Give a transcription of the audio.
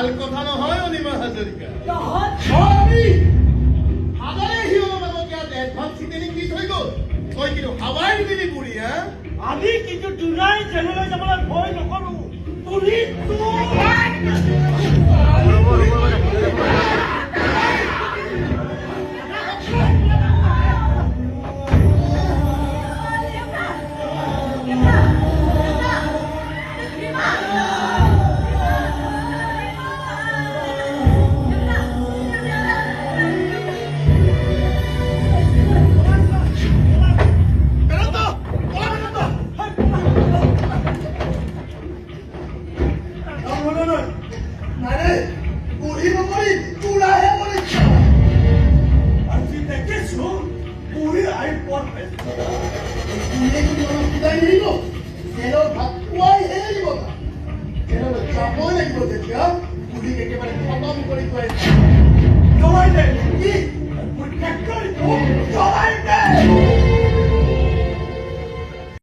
ভাল কথা নহয় অনিমা হাজৰিকা এডভান্স চিটেনিং দি থৈ গ'ল তই কিন্তু হাৱাই দিলি বুঢ়ী হা আমি কিন্তু দুনাই জেললৈ যাবলৈ ভয় নকৰো পুলিচটো খতম কৰি